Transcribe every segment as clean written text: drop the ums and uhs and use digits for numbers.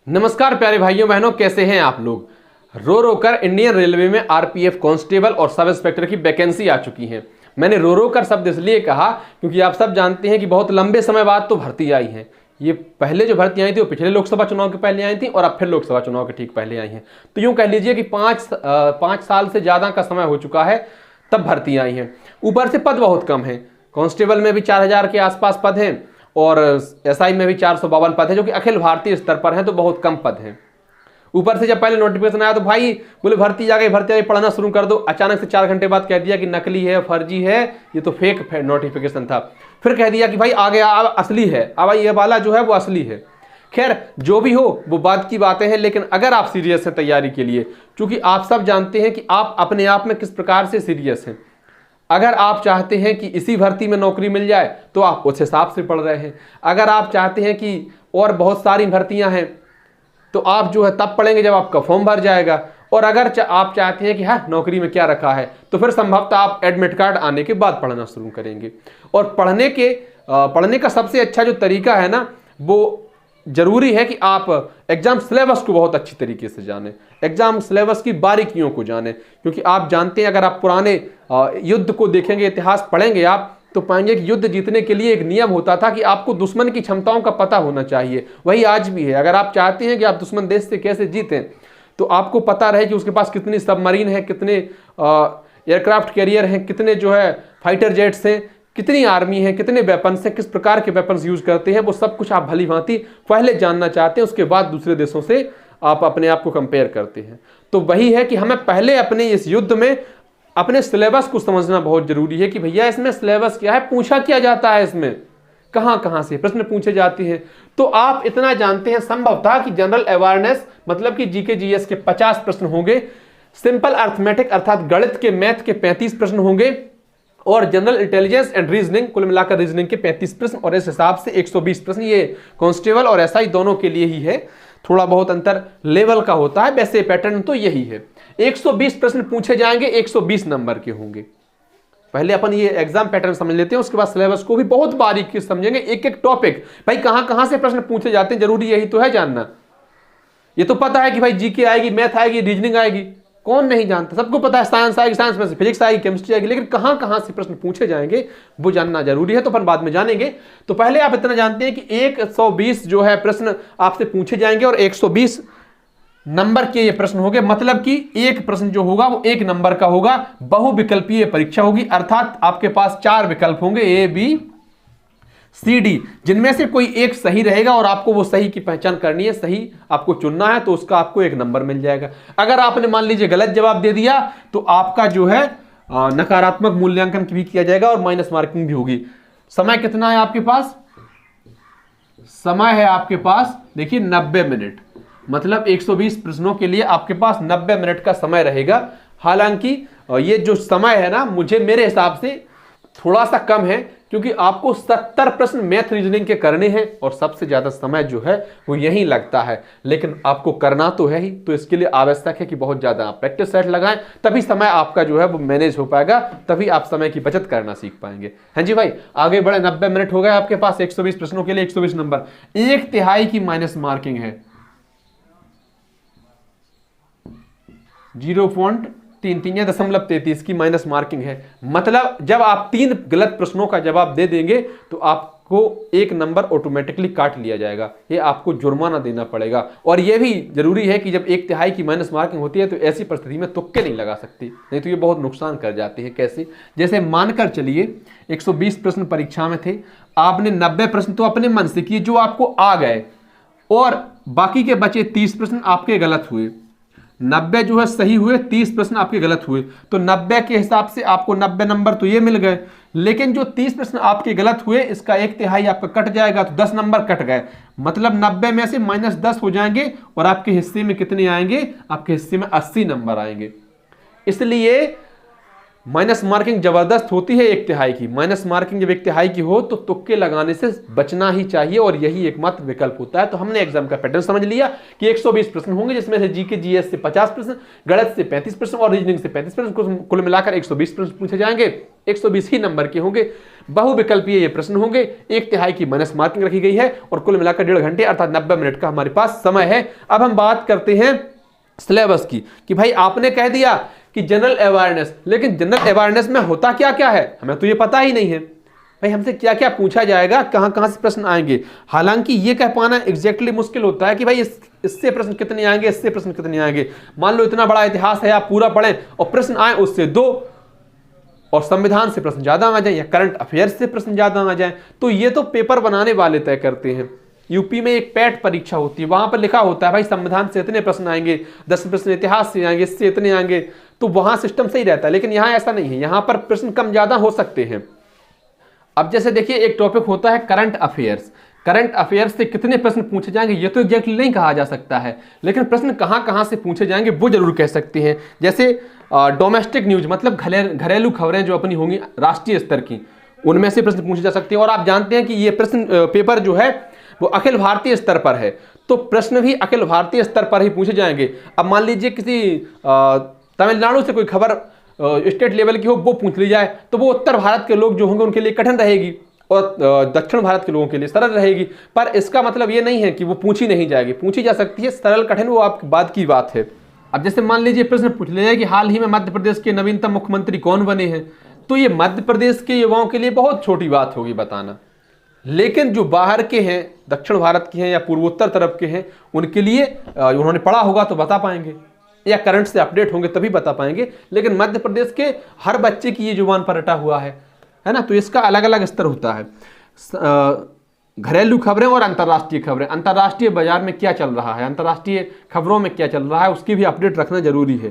नमस्कार प्यारे भाइयों बहनों, कैसे हैं आप लोग। रो रो कर इंडियन रेलवे में आरपीएफ कांस्टेबल और सब इंस्पेक्टर की वैकेंसी आ चुकी है। मैंने रो रो कर शब्द इसलिए कहा क्योंकि आप सब जानते हैं कि बहुत लंबे समय बाद तो भर्ती आई है। ये पहले जो भर्ती आई थी वो पिछले लोकसभा चुनाव के पहले आई थी और अब फिर लोकसभा चुनाव के ठीक पहले आई हैं। तो यूं कह लीजिए कि पाँच साल से ज़्यादा का समय हो चुका है तब भर्ती आई हैं। ऊपर से पद बहुत कम है। कांस्टेबल में भी 4000 के आसपास पद हैं और एसआई में भी 452 पद है, जो कि अखिल भारतीय स्तर पर हैं, तो बहुत कम पद हैं। ऊपर से जब पहले नोटिफिकेशन आया तो भाई बोले भर्ती आ गई पढ़ना शुरू कर दो। अचानक से 4 घंटे बाद कह दिया कि नकली है, फर्जी है, ये तो फेक नोटिफिकेशन था। फिर कह दिया कि भाई आ गया, अब असली है, अब ये वाला जो है वो असली है। खैर जो भी हो वो बात की बातें हैं, लेकिन अगर आप सीरियस हैं तैयारी के लिए, क्योंकि आप सब जानते हैं कि आप अपने आप में किस प्रकार से सीरियस हैं। अगर आप चाहते हैं कि इसी भर्ती में नौकरी मिल जाए तो आप उस हिसाब से पढ़ रहे हैं। अगर आप चाहते हैं कि और बहुत सारी भर्तियां हैं तो आप जो है तब पढ़ेंगे जब आपका फॉर्म भर जाएगा। और अगर आप चाहते हैं कि हाँ नौकरी में क्या रखा है तो फिर संभवतः आप एडमिट कार्ड आने के बाद पढ़ना शुरू करेंगे। और पढ़ने का सबसे अच्छा जो तरीका है ना, वो जरूरी है कि आप एग्जाम सिलेबस को बहुत अच्छी तरीके से जानें, एग्जाम सिलेबस की बारीकियों को जानें। क्योंकि आप जानते हैं, अगर आप पुराने युद्ध को देखेंगे, इतिहास पढ़ेंगे आप, तो पाएंगे कि युद्ध जीतने के लिए एक नियम होता था कि आपको दुश्मन की क्षमताओं का पता होना चाहिए। वही आज भी है। अगर आप चाहते हैं कि आप दुश्मन देश से कैसे जीतें तो आपको पता रहे कि उसके पास कितनी सबमरीन है, कितने एयरक्राफ्ट कैरियर हैं, कितने जो है फाइटर जेट्स हैं, कितनी आर्मी है, कितने वेपन्स हैं, किस प्रकार के वेपन्स यूज करते हैं, वो सब कुछ आप भली भांति पहले जानना चाहते हैं। उसके बाद दूसरे देशों से आप अपने आप को कंपेयर करते हैं। तो वही है कि हमें पहले अपने इस युद्ध में अपने सिलेबस को समझना बहुत जरूरी है कि भैया इसमें सिलेबस क्या है, पूछा क्या जाता है, इसमें कहां कहां से प्रश्न पूछे जाते हैं। तो आप इतना जानते हैं संभवतः कि जनरल अवेयरनेस मतलब कि जीके जीएस के 50 प्रश्न होंगे, सिंपल अर्थमेटिक अर्थात गणित के मैथ के 35 प्रश्न होंगे और जनरल इंटेलिजेंस एंड रीजनिंग कुल मिलाकर रीजनिंग के 35 प्रश्न और इस हिसाब से 120 प्रश्न। ये कांस्टेबल और एसआई दोनों के लिए ही है, थोड़ा बहुत अंतर लेवल का होता है, वैसे पैटर्न तो यही है। 120 प्रश्न पूछे जाएंगे, 120 नंबर के होंगे। पहले अपन ये एग्जाम पैटर्न समझ लेते हैं, उसके बाद सिलेबस को भी बहुत बारीकी से समझेंगे, एक एक टॉपिक। भाई कहां कहां से प्रश्न पूछे जाते हैं, जरूरी यही तो है जानना। ये तो पता है कि भाई जीके आएगी, मैथ आएगी, रीजनिंग आएगी, कौन नहीं जानता, सबको पता है। साइंस आएगी, साइंस में से फिजिक्स आएगी, केमिस्ट्री आएगी, लेकिन कहां कहां से प्रश्न पूछे जाएंगे वो जानना जरूरी है। तो अपन बाद में जानेंगे। तो पहले आप इतना जानते हैं कि 120 जो है प्रश्न आपसे पूछे जाएंगे और 120 नंबर के ये प्रश्न होंगे। मतलब कि एक प्रश्न जो होगा वो 1 नंबर का होगा। बहुविकल्पीय परीक्षा होगी, अर्थात आपके पास 4 विकल्प होंगे, ए बी सी डी, जिनमें से कोई एक सही रहेगा और आपको वो सही की पहचान करनी है, सही आपको चुनना है, तो उसका आपको 1 नंबर मिल जाएगा। अगर आपने मान लीजिए गलत जवाब दे दिया तो आपका जो है नकारात्मक मूल्यांकन भी किया जाएगा और माइनस मार्किंग भी होगी। समय कितना है आपके पास? समय है आपके पास देखिए 90 मिनट। मतलब 120 प्रश्नों के लिए आपके पास 90 मिनट का समय रहेगा। हालांकि ये जो समय है ना, मुझे मेरे हिसाब से थोड़ा सा कम है, क्योंकि आपको 70 प्रश्न मैथ रीजनिंग के करने हैं और सबसे ज्यादा समय जो है वो यही लगता है। लेकिन आपको करना तो है ही, तो इसके लिए आवश्यक है कि बहुत ज्यादा आप प्रैक्टिस सेट लगाएं, तभी समय आपका जो है वो मैनेज हो पाएगा, तभी आप समय की बचत करना सीख पाएंगे। हाँ जी भाई, आगे बढ़े। 90 मिनट हो गए आपके पास 120 प्रश्नों के लिए, 120 नंबर। 1/3 की माइनस मार्किंग है, 0.33 की माइनस मार्किंग है। मतलब जब आप 3 गलत प्रश्नों का जवाब दे देंगे तो आपको 1 नंबर ऑटोमेटिकली काट लिया जाएगा, ये आपको जुर्माना देना पड़ेगा। और यह भी जरूरी है कि जब 1/3 की माइनस मार्किंग होती है तो ऐसी परिस्थिति में तुक्के नहीं लगा सकती, नहीं तो ये बहुत नुकसान कर जाती है। कैसे? जैसे मानकर चलिए 120 प्रश्न परीक्षा में थे, आपने 90 प्रश्न तो अपने मन से किए जो आपको आ गए और बाकी के बचे 30 प्रश्न आपके गलत हुए। 90 जो है सही हुए, 30 प्रश्न आपके गलत हुए, तो 90 के हिसाब से आपको 90 नंबर तो ये मिल गए। लेकिन जो 30 प्रश्न आपके गलत हुए, इसका 1/3 आपका कट जाएगा, तो 10 नंबर कट गए। मतलब 90 में से -10 हो जाएंगे और आपके हिस्से में कितने आएंगे? आपके हिस्से में 80 नंबर आएंगे। इसलिए माइनस मार्किंग जबरदस्त होती है 1/3 की। माइनस मार्किंग जब 1/3 की हो तो तुक्के लगाने से बचना ही चाहिए और यही एकमात्र विकल्प होता है। तो हमने एग्जाम का पैटर्न समझ लिया कि 120 प्रश्न होंगे, जिसमें से जीके जीएस से 50 प्रश्न, गणित से 35 प्रश्न और रीजनिंग से 35 प्रश्न, कुल मिलाकर 120 प्रश्न पूछे जाएंगे। 120 ही नंबर के होंगे। बहुविकल्पीय ये प्रश्न होंगे। 1/3 की माइनस मार्किंग रखी गई है और कुल मिलाकर 1.5 घंटे अर्थात 90 मिनट का हमारे पास समय है। अब हम बात करते हैं सिलेबस की कि भाई आपने कह दिया कि जनरल अवेयरनेस, लेकिन जनरल अवेयरनेस में होता क्या क्या है हमें तो ये पता ही नहीं है। भाई हमसे क्या क्या पूछा जाएगा, कहां कहां से प्रश्न आएंगे। हालांकि ये कह पाना एग्जैक्टली मुश्किल होता है कि भाई इससे प्रश्न कितने आएंगे, इससे प्रश्न कितने आएंगे। मान लो इतना बड़ा इतिहास है, आप पूरा पढ़ें और प्रश्न आए उससे 2, और संविधान से प्रश्न ज्यादा आ जाए या करंट अफेयर्स से प्रश्न ज्यादा आ जाए, तो ये तो पेपर बनाने वाले तय करते हैं। यूपी में एक पैट परीक्षा होती है, वहां पर लिखा होता है भाई संविधान से इतने प्रश्न आएंगे, 10 प्रश्न इतिहास से आएंगे, इससे इतने आएंगे, तो वहां सिस्टम सही रहता है। लेकिन यहाँ ऐसा नहीं है, यहाँ पर प्रश्न कम ज्यादा हो सकते हैं। अब जैसे देखिए एक टॉपिक होता है करंट अफेयर्स। करंट अफेयर्स से कितने प्रश्न पूछे जाएंगे ये तो एग्जैक्टली नहीं कहा जा सकता है, लेकिन प्रश्न कहां कहां से पूछे जाएंगे वो जरूर कह सकते हैं। जैसे डोमेस्टिक न्यूज मतलब घरेलू खबरें जो अपनी होंगी राष्ट्रीय स्तर की, उनमें से प्रश्न पूछे जा सकते हैं। और आप जानते हैं कि ये प्रश्न पेपर जो है वो अखिल भारतीय स्तर पर है, तो प्रश्न भी अखिल भारतीय स्तर पर ही पूछे जाएंगे। अब मान लीजिए किसी तमिलनाडु से कोई खबर स्टेट लेवल की हो, वो पूछ ली जाए, तो वो उत्तर भारत के लोग जो होंगे उनके लिए कठिन रहेगी और दक्षिण भारत के लोगों के लिए सरल रहेगी। पर इसका मतलब ये नहीं है कि वो पूछी नहीं जाएगी, पूछी जा सकती है। सरल कठिन वो आपकी बात की बात है। अब जैसे मान लीजिए प्रश्न पूछ लिया जाए कि हाल ही में मध्य प्रदेश के नवीनतम मुख्यमंत्री कौन बने हैं, तो ये मध्य प्रदेश के युवाओं के लिए बहुत छोटी बात होगी बताना। लेकिन जो बाहर के हैं, दक्षिण भारत के हैं या पूर्वोत्तर तरफ के हैं, उनके लिए उन्होंने पढ़ा होगा तो बता पाएंगे, या करंट से अपडेट होंगे तभी बता पाएंगे। लेकिन मध्य प्रदेश के हर बच्चे की ये जुबान पर रटा हुआ है ना, तो इसका अलग अलग स्तर होता है। घरेलू खबरें और अंतर्राष्ट्रीय खबरें, अंतर्राष्ट्रीय बाजार में क्या चल रहा है, अंतर्राष्ट्रीय खबरों में क्या चल रहा है, उसकी भी अपडेट रखना जरूरी है।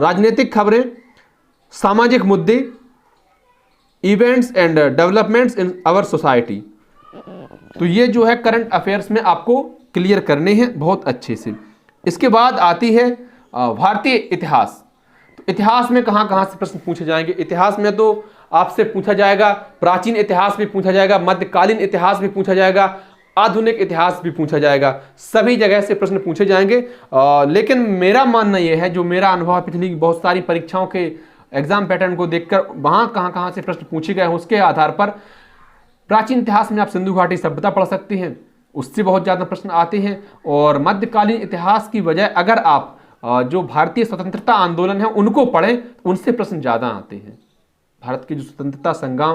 राजनीतिक खबरें, सामाजिक मुद्दे, events and developments in our society, तो ये जो है करंट अफेयर्स में आपको क्लियर करने हैं बहुत अच्छे से। इसके बाद आती है भारतीय इतिहास। तो इतिहास में कहां कहां से प्रश्न पूछे जाएंगे। इतिहास में तो आपसे पूछा जाएगा, प्राचीन इतिहास भी पूछा जाएगा, मध्यकालीन इतिहास भी पूछा जाएगा, आधुनिक इतिहास भी पूछा जाएगा, सभी जगह से प्रश्न पूछे जाएंगे। लेकिन मेरा मानना यह है, जो मेरा अनुभव है पिछली बहुत सारी परीक्षाओं के एग्जाम पैटर्न को देखकर, वहां कहां से प्रश्न पूछे गए उसके आधार पर प्राचीन इतिहास में आप सिंधु घाटी सभ्यता पढ़ सकते हैं, उससे बहुत ज़्यादा प्रश्न आते हैं। और मध्यकालीन इतिहास की बजाय अगर आप जो भारतीय स्वतंत्रता आंदोलन है उनको पढ़ें, उनसे प्रश्न ज़्यादा आते हैं। भारत की जो स्वतंत्रता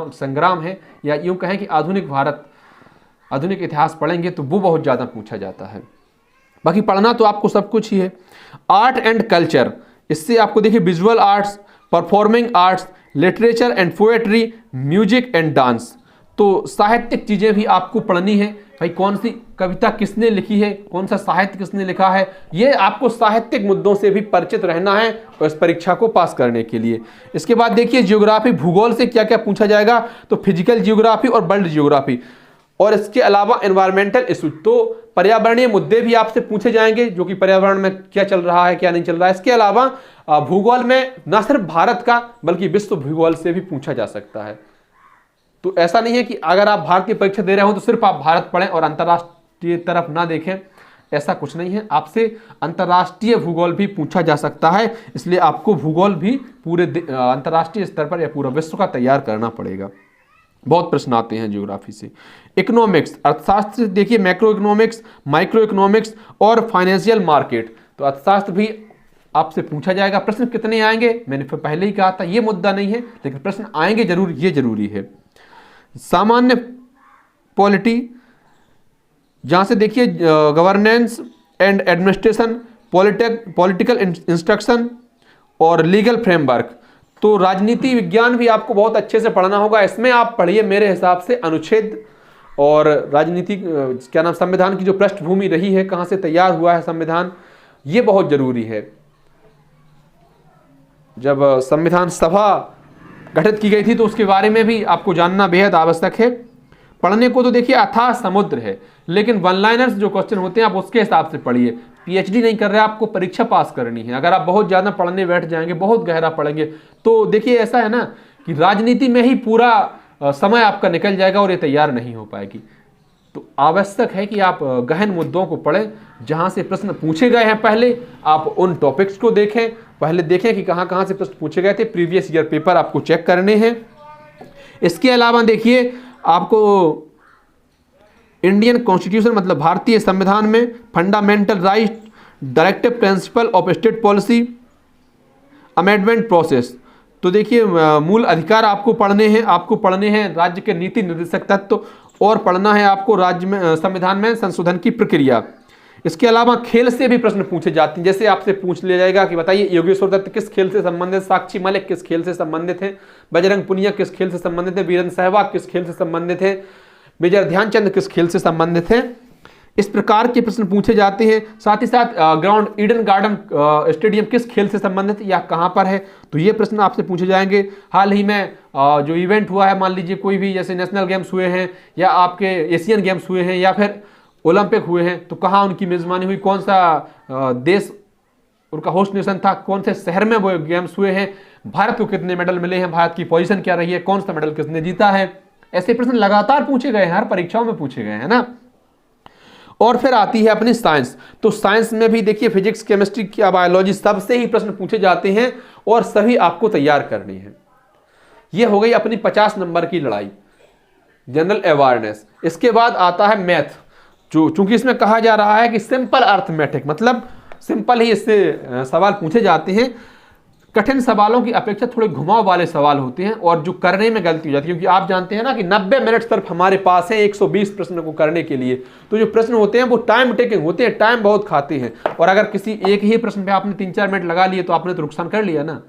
संग्राम है, या यूँ कहें कि आधुनिक इतिहास पढ़ेंगे तो वो बहुत ज़्यादा पूछा जाता है। बाकी पढ़ना तो आपको सब कुछ ही है। आर्ट एंड कल्चर, इससे आपको देखिए visual arts, performing arts, literature and poetry, music and dance, तो साहित्यिक चीज़ें भी आपको पढ़नी है। भाई कौन सी कविता किसने लिखी है, कौन सा साहित्य किसने लिखा है, ये आपको साहित्यिक मुद्दों से भी परिचित रहना है और इस परीक्षा को पास करने के लिए। इसके बाद देखिए ज्योग्राफी, भूगोल से क्या क्या पूछा जाएगा, तो फिजिकल ज्योग्राफी और वर्ल्ड ज्योग्राफी, और इसके अलावा एनवायरमेंटल इशू, तो पर्यावरणीय मुद्दे भी आपसे पूछे जाएंगे, जो कि पर्यावरण में क्या चल रहा है क्या नहीं चल रहा है। इसके अलावा भूगोल में न सिर्फ भारत का बल्कि विश्व भूगोल से भी पूछा जा सकता है। तो ऐसा नहीं है कि अगर आप भारत की परीक्षा दे रहे हो तो सिर्फ आप भारत पढ़ें और अंतर्राष्ट्रीय तरफ ना देखें, ऐसा कुछ नहीं है। आपसे अंतर्राष्ट्रीय भूगोल भी पूछा जा सकता है, इसलिए आपको भूगोल भी पूरे अंतर्राष्ट्रीय स्तर पर या पूरा विश्व का तैयार करना पड़ेगा। बहुत प्रश्न आते हैं ज्योग्राफी से। इकोनॉमिक्स, अर्थशास्त्र देखिए, मैक्रो इकोनॉमिक्स, माइक्रो इकोनॉमिक्स और फाइनेंशियल मार्केट, तो अर्थशास्त्र भी आपसे पूछा जाएगा। प्रश्न कितने आएंगे मैंने पहले ही कहा था, ये मुद्दा नहीं है, लेकिन प्रश्न आएंगे जरूर, ये जरूरी है। सामान्य पॉलिटी, जहां से देखिए governance and administration, political instruction और लीगल फ्रेमवर्क, तो राजनीति विज्ञान भी आपको बहुत अच्छे से पढ़ना होगा। इसमें आप पढ़िए मेरे हिसाब से अनुच्छेद और राजनीति क्या नाम, संविधान की जो पृष्ठभूमि रही है, कहां से तैयार हुआ है संविधान, ये बहुत जरूरी है। जब संविधान सभा गठित की गई थी तो उसके बारे में भी आपको जानना बेहद आवश्यक है। पढ़ने को तो देखिए अथाह समुद्र है, लेकिन वन लाइनर्स जो क्वेश्चन होते हैं आप उसके हिसाब से पढ़िए। पीएचडी नहीं कर रहे, आपको परीक्षा पास करनी है। अगर आप बहुत ज़्यादा पढ़ने बैठ जाएंगे, बहुत गहरा पढ़ेंगे, तो देखिए ऐसा है ना कि राजनीति में ही पूरा समय आपका निकल जाएगा और ये तैयार नहीं हो पाएगी। तो आवश्यक है कि आप गहन मुद्दों को पढ़ें, जहां से प्रश्न पूछे गए हैं पहले आप उन टॉपिक्स को देखें, पहले देखें कि कहां कहां से प्रश्न पूछे गए थे, प्रीवियस ईयर पेपर आपको चेक करने हैं। इसके अलावा देखिए आपको इंडियन कॉन्स्टिट्यूशन मतलब भारतीय संविधान में fundamental right, directive principle of state policy, amendment process, तो देखिए मूल अधिकार आपको पढ़ने हैं राज्य के नीति निर्देशक तत्व, और पढ़ना है आपको राज्य में संविधान में संशोधन की प्रक्रिया। इसके अलावा खेल से भी प्रश्न पूछे जाते हैं, जैसे आपसे पूछ लिया जाएगा कि बताइए योगेश्वर दत्त किस खेल से संबंधित, साक्षी मलिक किस खेल से संबंधित है, बजरंग पुनिया किस खेल से संबंधित है, वीरेंद्र सहवाग किस खेल से संबंधित है, मेजर ध्यानचंद किस खेल से संबंधित है। इस प्रकार के प्रश्न पूछे जाते हैं। साथ ही साथ ग्राउंड ईडन गार्डन स्टेडियम किस खेल से संबंधित या कहां पर है, तो ये प्रश्न आपसे पूछे जाएंगे। हाल ही में जो इवेंट हुआ है, मान लीजिए कोई भी, जैसे नेशनल गेम्स हुए हैं या आपके एशियन गेम्स हुए हैं या फिर ओलंपिक हुए हैं, तो कहाँ उनकी मेजबानी हुई, कौन सा देश उनका होस्ट नेशन था, कौन से शहर में वो गेम्स हुए हैं, भारत को कितने मेडल मिले हैं, भारत की पोजीशन क्या रही है, कौन सा मेडल किसने जीता है। ऐसे प्रश्न लगातार पूछे गए हैं, हर परीक्षाओं में पूछे गए हैं ना। और फिर आती है अपनी साइंस, तो साइंस में भी देखिए फिजिक्स, केमिस्ट्री, बायोलॉजी, सबसे ही प्रश्न पूछे जाते हैं और सभी आपको तैयार करनी है। यह हो गई अपनी 50 नंबर की लड़ाई, जनरल अवेयरनेस। इसके बाद आता है मैथ, जो चूंकि इसमें कहा जा रहा है कि सिंपल अर्थमेटिक, मतलब सिंपल ही इससे सवाल पूछे जाते हैं। कठिन सवालों की अपेक्षा थोड़े घुमाव वाले सवाल होते हैं और जो करने में गलती हो जाती है, क्योंकि आप जानते हैं ना कि 90 मिनट सिर्फ हमारे पास है 120 प्रश्न को करने के लिए। तो जो प्रश्न होते हैं वो टाइम टेकिंग होते हैं, टाइम बहुत खाते हैं, और अगर किसी एक ही प्रश्न पे आपने 3-4 मिनट लगा लिए तो आपने तो नुकसान कर लिया ना।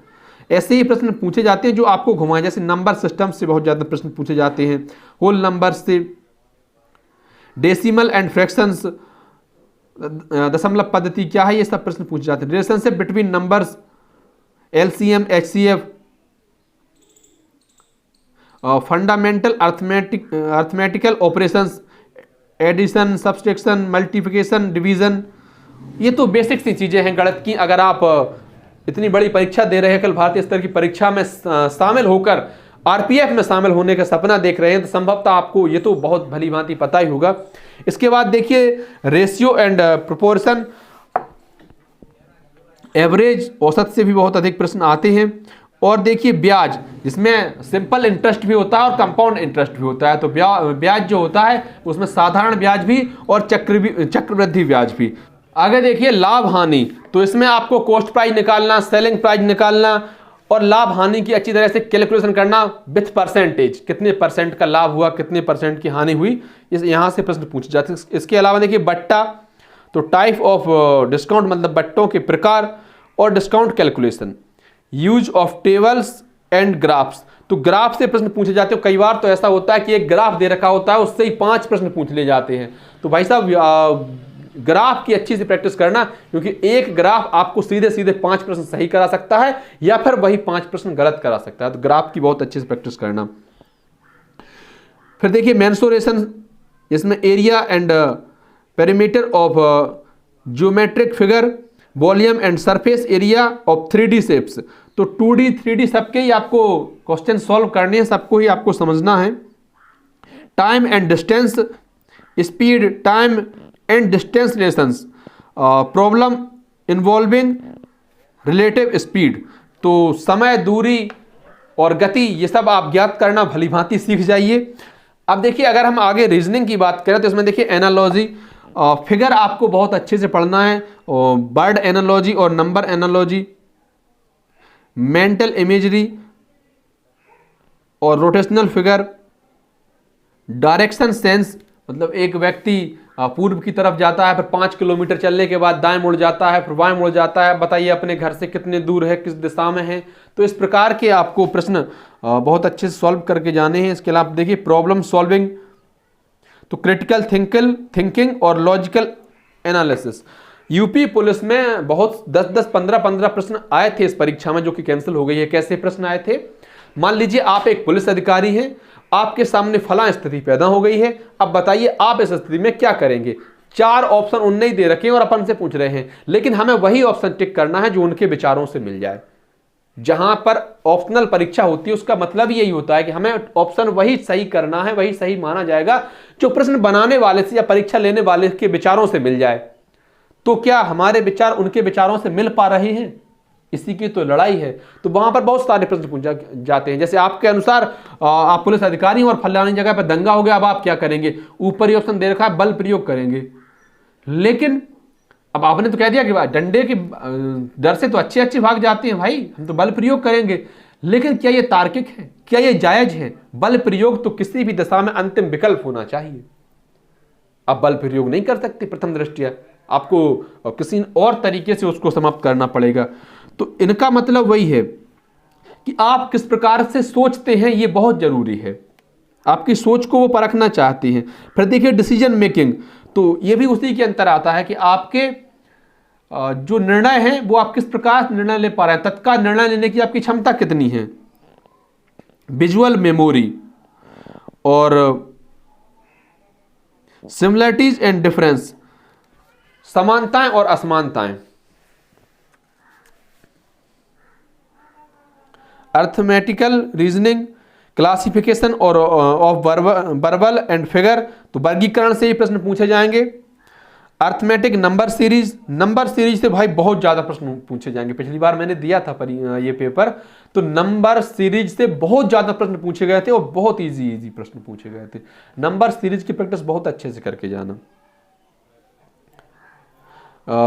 ऐसे ही प्रश्न पूछे जाते हैं जो आपको घुमाएं, जैसे नंबर सिस्टम से बहुत ज्यादा प्रश्न पूछे जाते हैं, होल नंबर से, डेसिमल एंड फ्रैक्शंस, दशमलव पद्धति क्या है, ये सब प्रश्न पूछे जाते हैं। Relationship between numbers, LCM, HCF, fundamental arithmetical operations, addition, subtraction, multiplication, division, ये तो बेसिक सी चीजें हैं गणित की। अगर आप इतनी बड़ी परीक्षा दे रहे हैं, कल भारतीय स्तर की परीक्षा में शामिल होकर RPF में शामिल होने का सपना देख रहे हैं, तो संभवतः आपको ये तो बहुत भली भांति पता ही होगा। इसके बाद देखिए रेशियो एंड प्रोपोर्शन, एवरेज, औसत से भी बहुत अधिक प्रश्न आते हैं। और देखिए ब्याज, जिसमें सिंपल इंटरेस्ट भी होता है और कंपाउंड इंटरेस्ट भी होता है। तो ब्याज जो होता है उसमें साधारण ब्याज भी और चक्रवृद्धि ब्याज भी। आगे देखिए लाभ हानि, तो इसमें आपको कॉस्ट प्राइस निकालना, सेलिंग प्राइस निकालना और लाभ हानि की अच्छी तरह से कैलकुलेशन करना विथ परसेंटेज, कितने परसेंट का लाभ हुआ, कितने परसेंट की हानि हुई, इस यहाँ से प्रश्न पूछे जाते हैं। इसके अलावा देखिए बट्टा, तो टाइप ऑफ डिस्काउंट मतलब बट्टों के प्रकार और discount calculation, use of tables and graphs, तो ग्राफ से प्रश्न पूछे जाते हैं। कई बार तो ऐसा होता है कि एक ग्राफ दे रखा होता है, उससे ही 5 प्रश्न पूछ ले जाते हैं। तो भाई साहब ग्राफ की अच्छी से प्रैक्टिस करना, क्योंकि एक ग्राफ आपको सीधे सीधे 5 प्रश्न सही करा सकता है या फिर वही 5 प्रश्न गलत करा सकता है। तो ग्राफ की बहुत अच्छे से प्रैक्टिस करना। फिर देखिए मेंसुरेशन, इसमें area and perimeter of geometric figure, volume and surface area of 3D shapes, तो 2D 3D सबके ही आपको क्वेश्चन सॉल्व करने हैं, सबको ही आपको समझना है। Time and distance, speed, time and distance relations, problem involving relative speed, तो समय, दूरी और गति, ये सब आप ज्ञात करना भली भांति सीख जाइए। अब देखिए अगर हम आगे रीजनिंग की बात करें तो इसमें देखिए एनालॉजी, फिगर आपको बहुत अच्छे से पढ़ना है, और बर्ड एनालॉजी और नंबर एनालॉजी, मेंटल इमेजरी और रोटेशनल फिगर, डायरेक्शन सेंस, मतलब एक व्यक्ति पूर्व की तरफ जाता है, फिर 5 किलोमीटर चलने के बाद दाएं मुड़ जाता है, फिर बाएं मुड़ जाता है, बताइए अपने घर से कितने दूर है, किस दिशा में है। तो इस प्रकार के आपको प्रश्न बहुत अच्छे से सॉल्व करके जाने हैं। इसके अलावा देखिए प्रॉब्लम सॉल्विंग, तो क्रिटिकल थिंकिंग और लॉजिकल एनालिसिस। यूपी पुलिस में बहुत 10-10, 15-15 प्रश्न आए थे इस परीक्षा में, जो कि कैंसिल हो गई है। कैसे प्रश्न आए थे? मान लीजिए आप एक पुलिस अधिकारी हैं, आपके सामने फला स्थिति पैदा हो गई है, अब बताइए आप इस स्थिति में क्या करेंगे। 4 ऑप्शन उनने ही दे रखे हैं और अपन से पूछ रहे हैं, लेकिन हमें वही ऑप्शन टिक करना है जो उनके विचारों से मिल जाए। जहां पर ऑप्शनल परीक्षा होती है उसका मतलब यही होता है कि हमें ऑप्शन वही सही करना है, वही सही माना जाएगा जो प्रश्न बनाने वाले से या परीक्षा लेने वाले के विचारों से मिल जाए। तो क्या हमारे विचार उनके विचारों से मिल पा रहे हैं? इसी की तो लड़ाई है। तो वहां पर बहुत सारे प्रश्न पूछे जाते हैं, जैसे आपके अनुसार आप पुलिस अधिकारी हैं और फलानी जगह पर दंगा हो गया, अब आप क्या करेंगे? ऊपर ही ऑप्शन दे रखा है बल प्रयोग करेंगे। लेकिन अब आपने तो कह दिया कि डंडे के डर से तो अच्छे भाग जाते हैं भाई, हम तो बल प्रयोग करेंगे। लेकिन क्या यह तार्किक है? क्या यह जायज है? बल प्रयोग तो किसी भी दशा में अंतिम विकल्प होना चाहिए। आप बल प्रयोग नहीं कर सकते प्रथम दृष्टया, आपको किसी और तरीके से उसको समाप्त करना पड़ेगा। तो इनका मतलब वही है कि आप किस प्रकार से सोचते हैं, ये बहुत जरूरी है। आपकी सोच को वो परखना चाहती हैं। फिर देखिए डिसीजन मेकिंग, तो ये भी उसी के अंतर आता है कि आपके जो निर्णय हैं वो आप किस प्रकार निर्णय ले पा रहे हैं, तत्काल निर्णय लेने की आपकी क्षमता कितनी है। विजुअल मेमोरी और सिमिलरिटीज एंड डिफरेंस, समानताएं और असमानताएं। अर्थमेटिकल रीजनिंग, क्लासिफिकेशन और ऑफ वर्बल एंड फिगर, तो वर्गीकरण से ही प्रश्न पूछे जाएंगे। अर्थमेटिक नंबर सीरीज से भाई बहुत ज्यादा प्रश्न पूछे जाएंगे। पिछली बार मैंने दिया था ये पेपर, तो नंबर सीरीज से बहुत ज्यादा प्रश्न पूछे गए थे और बहुत इजी प्रश्न पूछे गए थे। नंबर सीरीज की प्रैक्टिस बहुत अच्छे से करके जाना।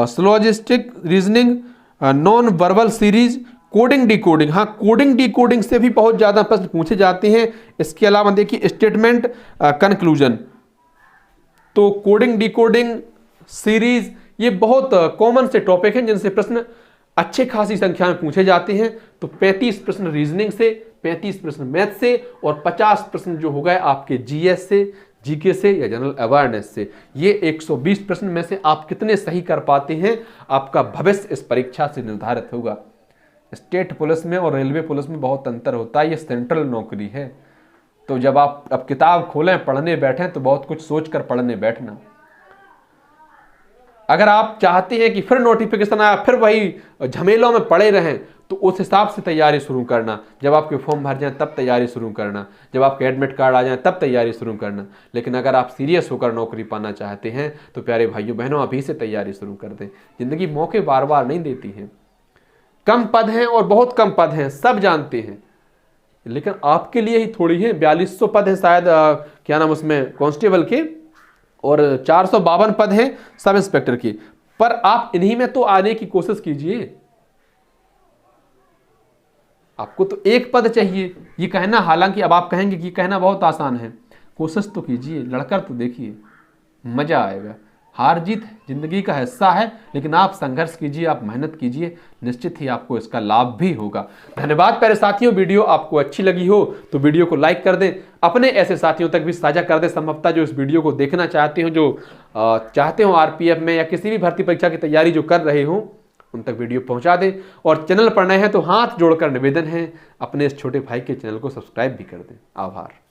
Syllogistic reasoning, non verbal series, coding decoding, हाँ कोडिंग डिकोडिंग से भी बहुत ज्यादा प्रश्न पूछे जाते हैं। इसके अलावा देखिए स्टेटमेंट कंक्लूजन, तो कोडिंग डिकोडिंग सीरीज ये बहुत कॉमन से टॉपिक हैं जिनसे प्रश्न अच्छे खासी संख्या में पूछे जाते हैं। तो 35 प्रश्न रीजनिंग से, 35 प्रश्न मैथ से और 50 प्रश्न जो हो गए आपके जीएस से, जीके से या जनरल अवेयरनेस से। ये 120 प्रश्न में से आप कितने सही कर पाते हैं, आपका भविष्य इस परीक्षा से निर्धारित होगा। स्टेट पुलिस में और रेलवे पुलिस में बहुत अंतर होता है, ये सेंट्रल नौकरी है। तो जब आप अब किताब खोलें, पढ़ने बैठें तो बहुत कुछ सोच कर पढ़ने बैठना। अगर आप चाहते हैं कि फिर नोटिफिकेशन आया फिर वही झमेलों में पड़े रहें, तो उस हिसाब से तैयारी शुरू करना। जब आपके फॉर्म भर जाएं तब तैयारी शुरू करना, जब आपके एडमिट कार्ड आ जाएं तब तैयारी शुरू करना। लेकिन अगर आप सीरियस होकर नौकरी पाना चाहते हैं तो प्यारे भाइयों बहनों अभी से तैयारी शुरू कर दें। जिंदगी मौके बार बार नहीं देती है। कम पद हैं और बहुत कम पद हैं, सब जानते हैं, लेकिन आपके लिए ही थोड़ी है। 4200 पद हैं शायद क्या नाम उसमें कांस्टेबल के, और 452 पद हैं सब इंस्पेक्टर के। पर आप इन्हीं में तो आने की कोशिश कीजिए। आपको तो एक पद चाहिए, ये कहना, हालांकि अब आप कहेंगे कि ये कहना बहुत आसान है, कोशिश तो कीजिए, लड़कर तो देखिए, मजा आएगा। हार जीत जिंदगी का हिस्सा है, लेकिन आप संघर्ष कीजिए, आप मेहनत कीजिए, निश्चित ही आपको इसका लाभ भी होगा। धन्यवाद प्यारे साथियों। वीडियो आपको अच्छी लगी हो तो वीडियो को लाइक कर दें, अपने ऐसे साथियों तक भी साझा कर दें। संभवतः जो इस वीडियो को देखना चाहते हो, जो चाहते हो आरपीएफ में या किसी भी भर्ती परीक्षा की तैयारी जो कर रहे हो, उन तक वीडियो पहुंचा दें। और चैनल पर नए हैं तो हाथ जोड़कर निवेदन है, अपने इस छोटे भाई के चैनल को सब्सक्राइब भी कर दें। आभार।